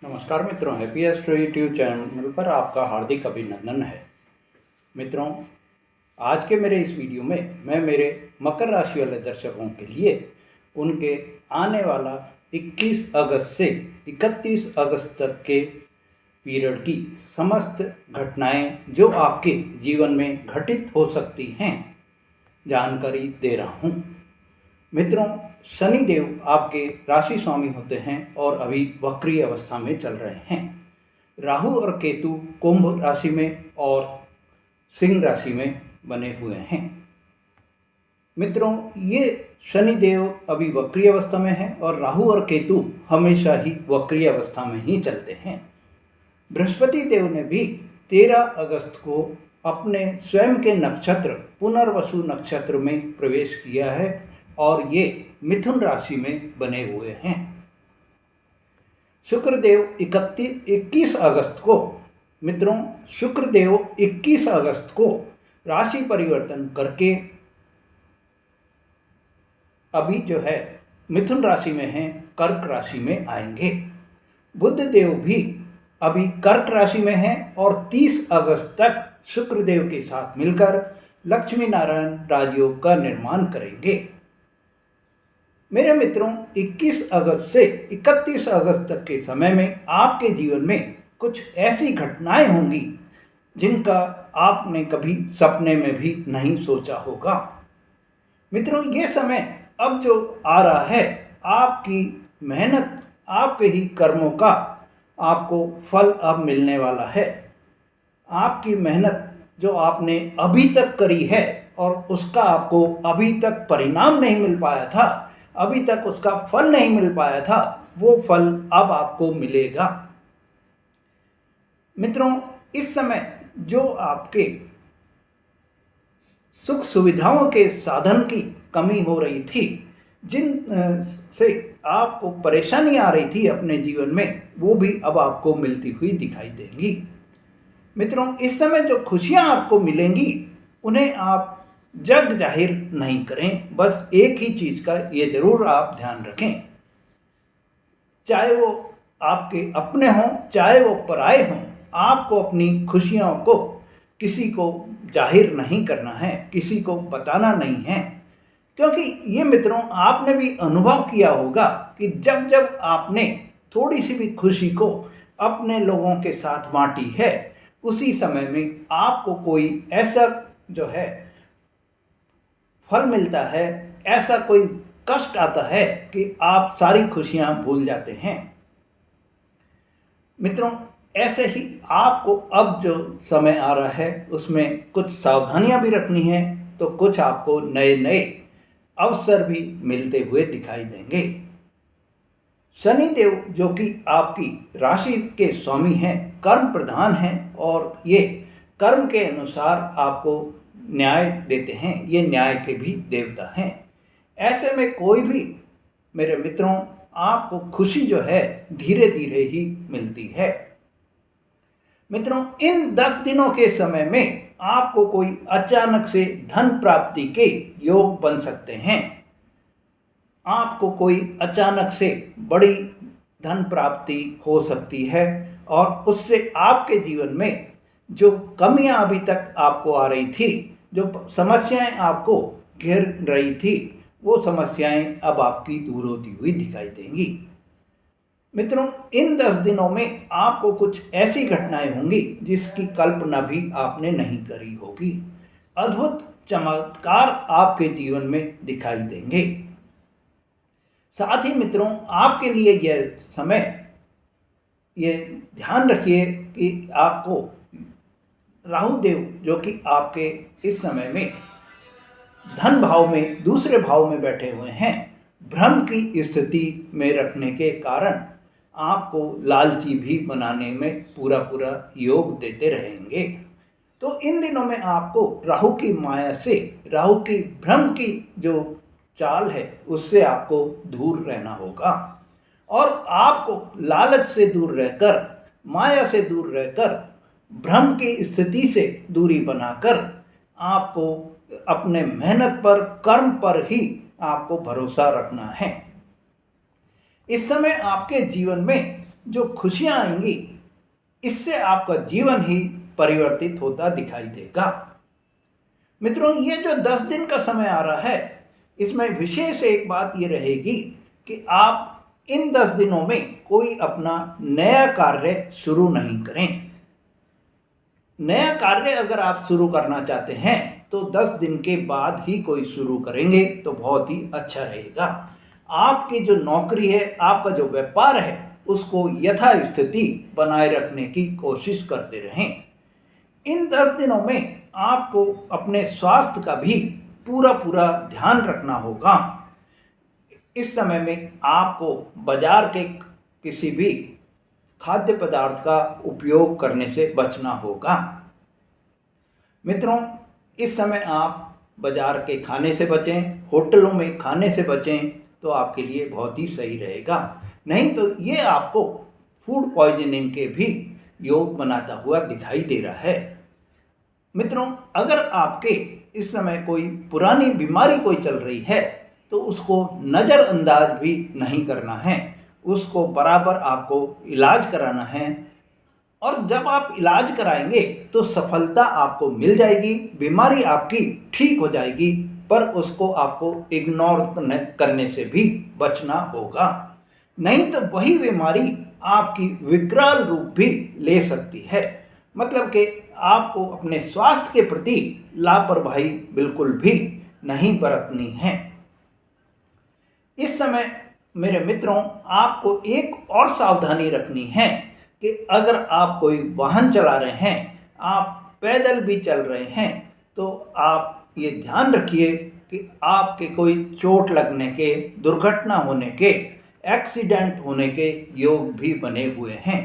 नमस्कार मित्रों, happy astro YouTube channel पर आपका हार्दिक अभिनंदन है। मित्रों, आज के मेरे इस वीडियो में मैं मेरे मकर राशि वाले दर्शकों के लिए उनके आने वाला 21 अगस्त से 31 अगस्त तक के पीरियड की समस्त घटनाएं जो आपके जीवन में घटित हो सकती हैं जानकारी दे रहा हूं। मित्रों, शनि देव आपके राशि स्वामी होते हैं और अभी वक्री अवस्था में चल रहे हैं। राहु और केतु कुंभ राशि में और सिंह राशि में बने हुए हैं। मित्रों, ये शनि देव अभी वक्री अवस्था में है और राहु और केतु हमेशा ही वक्री अवस्था में ही चलते हैं। बृहस्पति देव ने भी 13 अगस्त को अपने स्वयं के नक्षत्र पुनर्वसु नक्षत्र में प्रवेश किया है और ये मिथुन राशि में बने हुए हैं। शुक्रदेव 21 अगस्त को मित्रों शुक्रदेव 21 अगस्त को राशि परिवर्तन करके अभी जो है मिथुन राशि में हैं, कर्क राशि में आएंगे। बुध देव भी अभी कर्क राशि में हैं और 30 अगस्त तक शुक्रदेव के साथ मिलकर लक्ष्मी नारायण राजयोग का निर्माण करेंगे। मेरे मित्रों, 21 अगस्त से 31 अगस्त तक के समय में आपके जीवन में कुछ ऐसी घटनाएं होंगी जिनका आपने कभी सपने में भी नहीं सोचा होगा। मित्रों, ये समय अब जो आ रहा है, आपकी मेहनत, आपके ही कर्मों का आपको फल अब मिलने वाला है। आपकी मेहनत जो आपने अभी तक करी है और उसका आपको अभी तक परिणाम नहीं मिल पाया था, अभी तक उसका फल नहीं मिल पाया था, वो फल अब आपको मिलेगा। मित्रों, इस समय जो आपके सुख सुविधाओं के साधन की कमी हो रही थी, जिन से आपको परेशानी आ रही थी अपने जीवन में, वो भी अब आपको मिलती हुई दिखाई देंगी। मित्रों, इस समय जो खुशियां आपको मिलेंगी उन्हें आप जग जाहिर नहीं करें। बस एक ही चीज़ का ये जरूर आप ध्यान रखें, चाहे वो आपके अपने हों चाहे वो पराए हों, आपको अपनी खुशियों को किसी को जाहिर नहीं करना है, किसी को बताना नहीं है। क्योंकि ये मित्रों, आपने भी अनुभव किया होगा कि जब जब आपने थोड़ी सी भी खुशी को अपने लोगों के साथ बांटी है, उसी समय में आपको कोई ऐसा जो है फल मिलता है, ऐसा कोई कष्ट आता है कि आप सारी खुशियां भूल जाते हैं। मित्रों, ऐसे ही आपको अब जो समय आ रहा है उसमें कुछ सावधानियां भी रखनी है, तो कुछ आपको नए नए अवसर भी मिलते हुए दिखाई देंगे। शनि देव जो कि आपकी राशि के स्वामी हैं, कर्म प्रधान हैं और ये कर्म के अनुसार आपको न्याय देते हैं, ये न्याय के भी देवता हैं। ऐसे में कोई भी मेरे मित्रों, आपको खुशी जो है धीरे धीरे ही मिलती है। मित्रों, इन 10 दिनों के समय में आपको कोई अचानक से धन प्राप्ति के योग बन सकते हैं। आपको कोई अचानक से बड़ी धन प्राप्ति हो सकती है और उससे आपके जीवन में जो कमियां अभी तक आपको आ रही थी, जो समस्याएं आपको घेर रही थी, वो समस्याएं अब आपकी दूर होती हुई दिखाई देंगी। मित्रों, इन 10 दिनों में आपको कुछ ऐसी घटनाएं होंगी जिसकी कल्पना भी आपने नहीं करी होगी। अद्भुत चमत्कार आपके जीवन में दिखाई देंगे। साथ ही मित्रों, आपके लिए यह समय, ये ध्यान रखिए कि आपको राहु देव जो कि आपके इस समय में धन भाव में दूसरे भाव में बैठे हुए हैं, भ्रम की स्थिति में रखने के कारण आपको लालची भी बनाने में पूरा पूरा योग देते रहेंगे। तो इन दिनों में आपको राहु की माया से, राहु की भ्रम की जो चाल है उससे आपको दूर रहना होगा और आपको लालच से दूर रहकर, माया से दूर रहकर, भ्रम की स्थिति से दूरी बनाकर आपको अपने मेहनत पर, कर्म पर ही आपको भरोसा रखना है। इस समय आपके जीवन में जो खुशियां आएंगी, इससे आपका जीवन ही परिवर्तित होता दिखाई देगा। मित्रों, ये जो 10 दिन का समय आ रहा है, इसमें विशेष एक बात ये रहेगी कि आप इन 10 दिनों में कोई अपना नया कार्य शुरू नहीं करें। नया कार्य अगर आप शुरू करना चाहते हैं तो 10 दिन के बाद ही कोई शुरू करेंगे तो बहुत ही अच्छा रहेगा। आपकी जो नौकरी है, आपका जो व्यापार है, उसको यथास्थिति बनाए रखने की कोशिश करते रहें। इन 10 दिनों में आपको अपने स्वास्थ्य का भी पूरा पूरा ध्यान रखना होगा। इस समय में आपको बाजार के किसी भी खाद्य पदार्थ का उपयोग करने से बचना होगा। मित्रों, इस समय आप बाजार के खाने से बचें, होटलों में खाने से बचें तो आपके लिए बहुत ही सही रहेगा। नहीं तो ये आपको फूड पॉइजनिंग के भी योग बनाता हुआ दिखाई दे रहा है। मित्रों, अगर आपके इस समय कोई पुरानी बीमारी कोई चल रही है तो उसको नज़रअंदाज भी नहीं करना है, उसको बराबर आपको इलाज कराना है। और जब आप इलाज कराएंगे तो सफलता आपको मिल जाएगी, बीमारी आपकी ठीक हो जाएगी, पर उसको आपको इग्नोर करने से भी बचना होगा। नहीं तो वही बीमारी आपकी विकराल रूप भी ले सकती है। मतलब कि आपको अपने स्वास्थ्य के प्रति लापरवाही बिल्कुल भी नहीं बरतनी है। इस समय मेरे मित्रों, आपको एक और सावधानी रखनी है कि अगर आप कोई वाहन चला रहे हैं, आप पैदल भी चल रहे हैं, तो आप ये ध्यान रखिए कि आपके कोई चोट लगने के, दुर्घटना होने के, एक्सीडेंट होने के योग भी बने हुए हैं।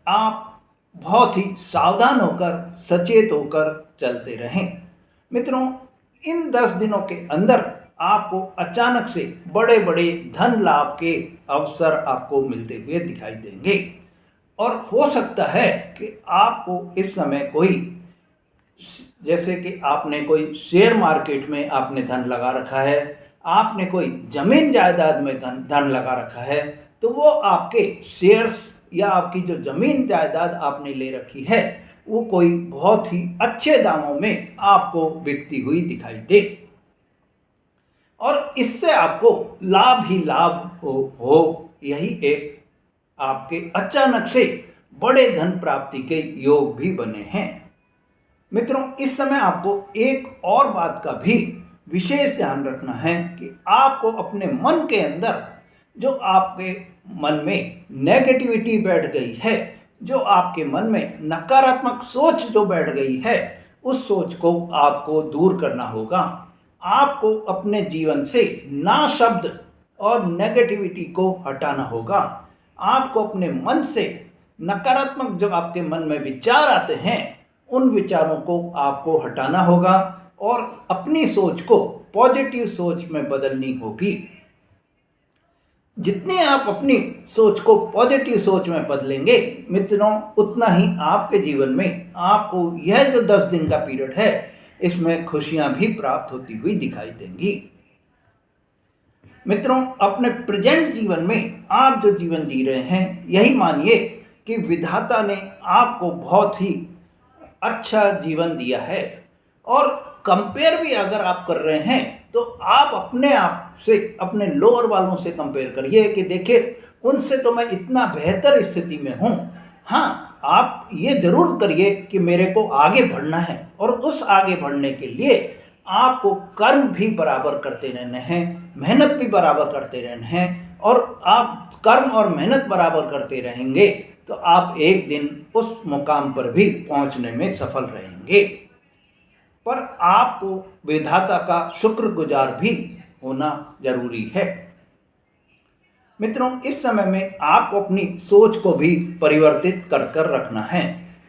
आप बहुत ही सावधान होकर, सचेत होकर चलते रहें। मित्रों, इन 10 दिनों के अंदर आपको अचानक से बड़े बड़े धन लाभ के अवसर आपको मिलते हुए दिखाई देंगे। और हो सकता है कि आपको इस समय कोई, जैसे कि आपने कोई शेयर मार्केट में आपने धन लगा रखा है, आपने कोई जमीन जायदाद में धन लगा रखा है, तो वो आपके शेयर्स या आपकी जो जमीन जायदाद आपने ले रखी है, वो कोई बहुत ही अच्छे दामों में आपको बिकती हुई दिखाई दे और इससे आपको लाभ ही लाभ हो। यही एक आपके अचानक से बड़े धन प्राप्ति के योग भी बने हैं। मित्रों, इस समय आपको एक और बात का भी विशेष ध्यान रखना है कि आपको अपने मन के अंदर जो आपके मन में नेगेटिविटी बैठ गई है, जो आपके मन में नकारात्मक सोच जो बैठ गई है, उस सोच को आपको दूर करना होगा। आपको अपने जीवन से ना शब्द और नेगेटिविटी को हटाना होगा। आपको अपने मन से नकारात्मक जो आपके मन में विचार आते हैं, उन विचारों को आपको हटाना होगा और अपनी सोच को पॉजिटिव सोच में बदलनी होगी। जितनी आप अपनी सोच को पॉजिटिव सोच में बदलेंगे मित्रों, उतना ही आपके जीवन में आपको यह जो 10 दिन का पीरियड है, इसमें खुशियां भी प्राप्त होती हुई दिखाई देंगी। मित्रों, अपने प्रेजेंट जीवन में आप जो जीवन जी रहे हैं, यही मानिए कि विधाता ने आपको बहुत ही अच्छा जीवन दिया है। और कंपेयर भी अगर आप कर रहे हैं तो आप अपने आप से, अपने लोअर वालों से कंपेयर करिए कि देखिए उनसे तो मैं इतना बेहतर स्थिति में हूँ। हाँ, आप ये जरूर करिए कि मेरे को आगे बढ़ना है और उस आगे बढ़ने के लिए आपको कर्म भी बराबर करते रहने हैं, मेहनत भी बराबर करते रहने हैं। और आप कर्म और मेहनत बराबर करते रहेंगे तो आप एक दिन उस मुकाम पर भी पहुंचने में सफल रहेंगे। पर आपको विधाता का शुक्रगुजार भी होना जरूरी है। मित्रों, इस समय में आपको अपनी सोच को भी परिवर्तित कर कर रखना है।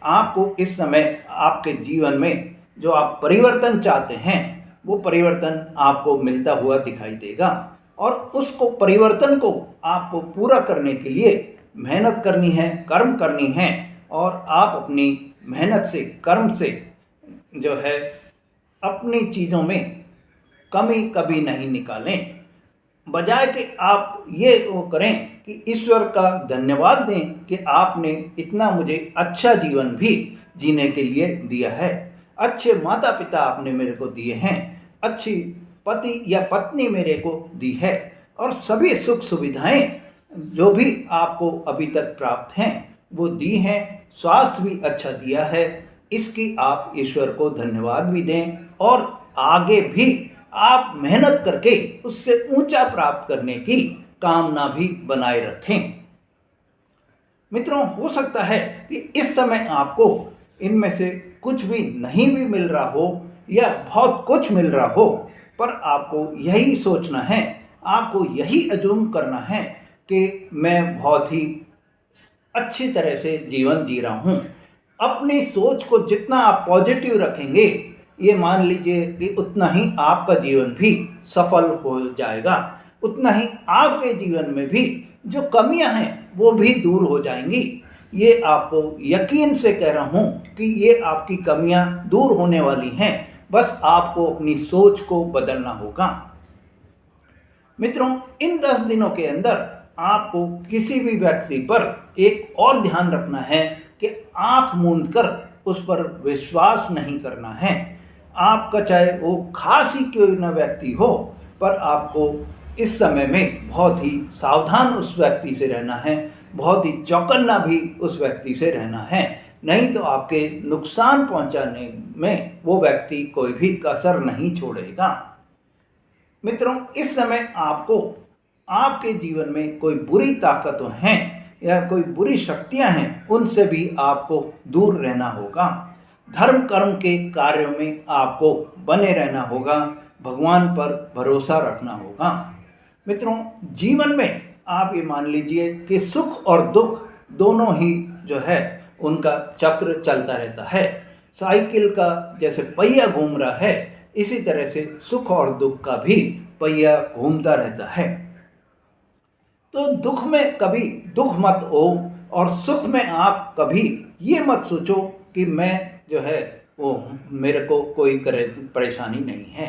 आपको इस समय आपके जीवन में जो आप परिवर्तन चाहते हैं, वो परिवर्तन आपको मिलता हुआ दिखाई देगा। और उसको, परिवर्तन को आपको पूरा करने के लिए मेहनत करनी है, कर्म करनी है। और आप अपनी मेहनत से, कर्म से जो है, अपनी चीज़ों में कमी कभी नहीं निकालें। बजाय कि आप ये वो करें कि ईश्वर का धन्यवाद दें कि आपने इतना मुझे अच्छा जीवन भी जीने के लिए दिया है। अच्छे माता पिता आपने मेरे को दिए हैं, अच्छी पति या पत्नी मेरे को दी है, और सभी सुख सुविधाएं जो भी आपको अभी तक प्राप्त हैं वो दी हैं। स्वास्थ्य भी अच्छा दिया है, इसकी आप ईश्वर को धन्यवाद भी दें और आगे भी आप मेहनत करके उससे ऊंचा प्राप्त करने की कामना भी बनाए रखें। मित्रों, हो सकता है कि इस समय आपको इनमें से कुछ भी नहीं भी मिल रहा हो या बहुत कुछ मिल रहा हो, पर आपको यही सोचना है, आपको यही अज्यूम करना है कि मैं बहुत ही अच्छी तरह से जीवन जी रहा हूँ। अपनी सोच को जितना आप पॉजिटिव रखेंगे, ये मान लीजिए कि उतना ही आपका जीवन भी सफल हो जाएगा, उतना ही आपके जीवन में भी जो कमियां हैं वो भी दूर हो जाएंगी। ये आपको यकीन से कह रहा हूँ कि ये आपकी कमियां दूर होने वाली हैं, बस आपको अपनी सोच को बदलना होगा। मित्रों, इन 10 दिनों के अंदर आपको किसी भी व्यक्ति पर एक और ध्यान रखना है कि आंख मूंद कर उस पर विश्वास नहीं करना है। आपका चाहे वो खास ही क्यों न व्यक्ति हो, पर आपको इस समय में बहुत ही सावधान उस व्यक्ति से रहना है, बहुत ही चौकन्ना भी उस व्यक्ति से रहना है, नहीं तो आपके नुकसान पहुंचाने में वो व्यक्ति कोई भी कसर नहीं छोड़ेगा। मित्रों, इस समय आपको आपके जीवन में कोई बुरी ताकतें हैं या कोई बुरी शक्तियां हैं, उनसे भी आपको दूर रहना होगा। धर्म कर्म के कार्यों में आपको बने रहना होगा, भगवान पर भरोसा रखना होगा। मित्रों, जीवन में आप ये मान लीजिए कि सुख और दुख दोनों ही जो है उनका चक्र चलता रहता है। साइकिल का जैसे पहिया घूम रहा है, इसी तरह से सुख और दुख का भी पहिया घूमता रहता है। तो दुख में कभी दुख मत हो और सुख में आप कभी ये मत सोचो कि मैं जो है वो मेरे को कोई परेशानी नहीं है।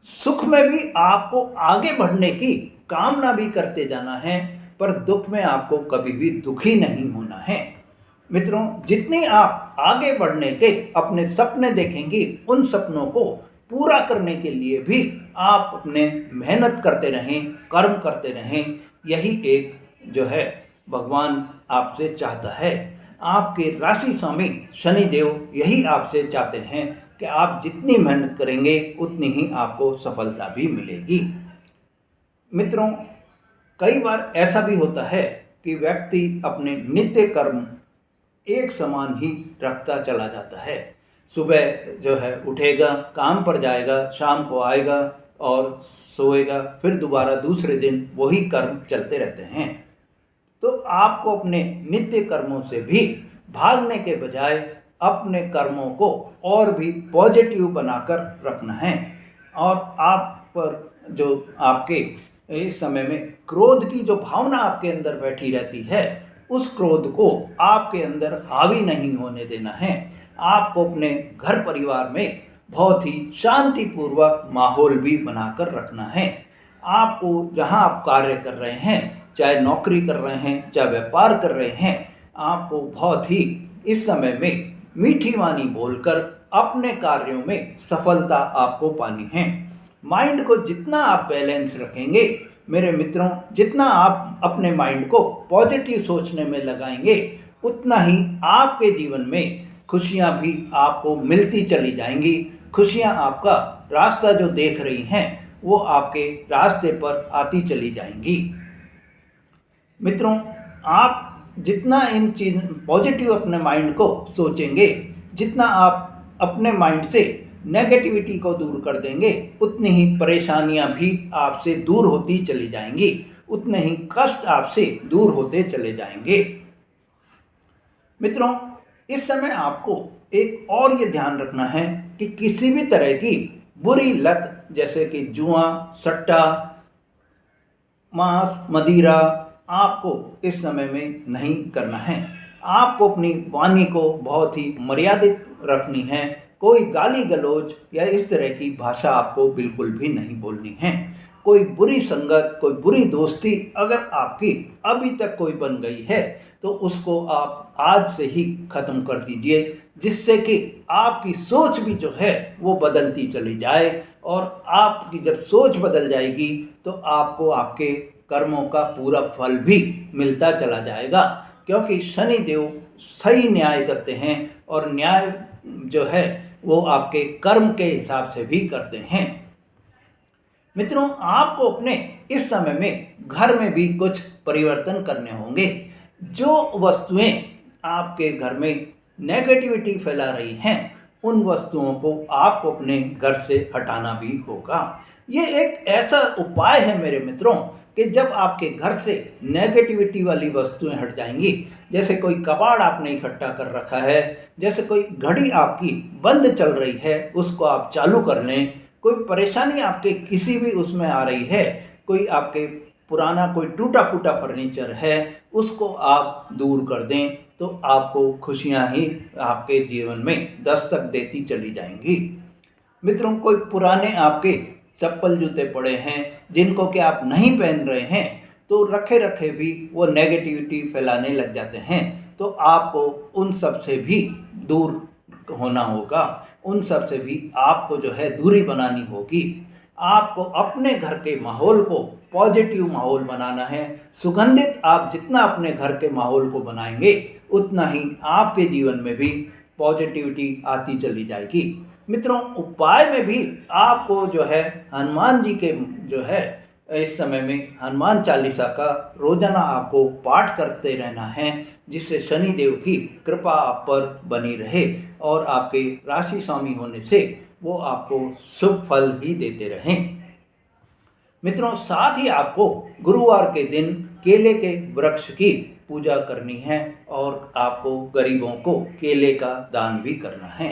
सुख में भी आपको आगे बढ़ने की कामना भी करते जाना है, पर दुख में आपको कभी भी दुखी नहीं होना है। मित्रों, जितनी आप आगे बढ़ने के अपने सपने देखेंगे, उन सपनों को पूरा करने के लिए भी आप अपने मेहनत करते रहें, कर्म करते रहें। यही एक जो है भगवान आपसे चाहता है। आपके राशि स्वामी शनिदेव यही आपसे चाहते हैं कि आप जितनी मेहनत करेंगे उतनी ही आपको सफलता भी मिलेगी। मित्रों, कई बार ऐसा भी होता है कि व्यक्ति अपने नित्य कर्म एक समान ही रखता चला जाता है। सुबह जो है उठेगा, काम पर जाएगा, शाम को आएगा और सोएगा, फिर दोबारा दूसरे दिन वही कर्म चलते रहते हैं। तो आपको अपने नित्य कर्मों से भी भागने के बजाय अपने कर्मों को और भी पॉजिटिव बनाकर रखना है। और आप पर जो आपके इस समय में क्रोध की जो भावना आपके अंदर बैठी रहती है, उस क्रोध को आपके अंदर हावी नहीं होने देना है। आपको अपने घर परिवार में बहुत ही शांतिपूर्वक माहौल भी बनाकर रखना है। आपको जहां आप कार्य कर रहे हैं, चाहे नौकरी कर रहे हैं, चाहे व्यापार कर रहे हैं, आपको बहुत ही इस समय में मीठी वाणी बोलकर अपने कार्यों में सफलता आपको पानी है। माइंड को जितना आप बैलेंस रखेंगे मेरे मित्रों, जितना आप अपने माइंड को पॉजिटिव सोचने में लगाएंगे, उतना ही आपके जीवन में खुशियां भी आपको मिलती चली जाएंगी। खुशियां आपका रास्ता जो देख रही हैं वो आपके रास्ते पर आती चली जाएंगी। मित्रों, आप जितना इन चीज पॉजिटिव अपने माइंड को सोचेंगे, जितना आप अपने माइंड से नेगेटिविटी को दूर कर देंगे, उतनी ही परेशानियां भी आपसे दूर होती चली जाएंगी, उतने ही कष्ट आपसे दूर होते चले जाएंगे। मित्रों, इस समय आपको एक और ये ध्यान रखना है कि किसी भी तरह की बुरी लत जैसे कि जुआ, सट्टा, मांस, मदिरा आपको इस समय में नहीं करना है। आपको अपनी वाणी को बहुत ही मर्यादित रखनी है। कोई गाली गलौज या इस तरह की भाषा आपको बिल्कुल भी नहीं बोलनी है। कोई बुरी संगत, कोई बुरी दोस्ती अगर आपकी अभी तक कोई बन गई है तो उसको आप आज से ही ख़त्म कर दीजिए, जिससे कि आपकी सोच भी जो है वो बदलती चली जाए। और आपकी जब सोच बदल जाएगी तो आपको आपके कर्मों का पूरा फल भी मिलता चला जाएगा, क्योंकि शनि देव सही न्याय करते हैं और न्याय जो है वो आपके कर्म के हिसाब से भी करते हैं। मित्रों, आपको अपने इस समय में घर में भी कुछ परिवर्तन करने होंगे। जो वस्तुएं आपके घर में नेगेटिविटी फैला रही हैं, उन वस्तुओं को आपको अपने घर से हटाना भी होगा। ये एक ऐसा उपाय है मेरे मित्रों कि जब आपके घर से नेगेटिविटी वाली वस्तुएं हट जाएंगी, जैसे कोई कबाड़ आपने इकट्ठा कर रखा है, जैसे कोई घड़ी आपकी बंद चल रही है उसको आप चालू कर लें, कोई परेशानी आपके किसी भी उसमें आ रही है, कोई आपके पुराना कोई टूटा फूटा फर्नीचर है उसको आप दूर कर दें, तो आपको खुशियां ही आपके जीवन में दस्तक देती चली जाएंगी। मित्रों, कोई पुराने आपके चप्पल जूते पड़े हैं जिनको कि आप नहीं पहन रहे हैं, तो रखे रखे भी वो नेगेटिविटी फैलाने लग जाते हैं, तो आपको उन सब से भी दूर होना होगा, उन सब से भी आपको जो है दूरी बनानी होगी। आपको अपने घर के माहौल को पॉजिटिव माहौल बनाना है। सुगंधित आप जितना अपने घर के माहौल को बनाएंगे उतना ही आपके जीवन में भी पॉजिटिविटी आती चली जाएगी। मित्रों, उपाय में भी आपको जो है हनुमान जी के जो है इस समय में हनुमान चालीसा का रोजाना आपको पाठ करते रहना है, जिससे शनि देव की कृपा आप पर बनी रहे और आपके राशि स्वामी होने से वो आपको शुभ फल ही देते रहें। मित्रों, साथ ही आपको गुरुवार के दिन केले के वृक्ष की पूजा करनी है और आपको गरीबों को केले का दान भी करना है।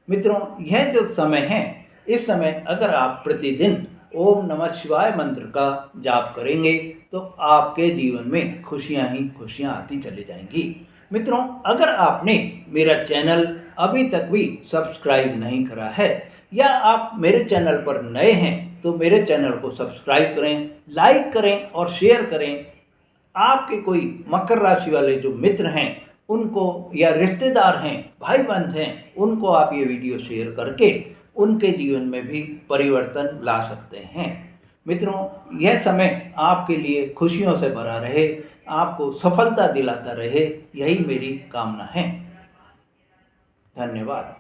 मित्रों, यह जो समय है, इस समय अगर आप प्रतिदिन ओम नमः शिवाय मंत्र का जाप करेंगे तो आपके जीवन में खुशियां ही खुशियां आती चली जाएंगी। मित्रों, अगर आपने मेरा चैनल अभी तक भी सब्सक्राइब नहीं करा है या आप मेरे चैनल पर नए हैं तो मेरे चैनल को सब्सक्राइब करें, लाइक करें और शेयर करें। आपके कोई मकर राशि वाले जो मित्र हैं उनको, या रिश्तेदार हैं, भाई बंधु हैं, उनको आप ये वीडियो शेयर करके उनके जीवन में भी परिवर्तन ला सकते हैं। मित्रों, यह समय आपके लिए खुशियों से भरा रहे, आपको सफलता दिलाता रहे, यही मेरी कामना है। धन्यवाद।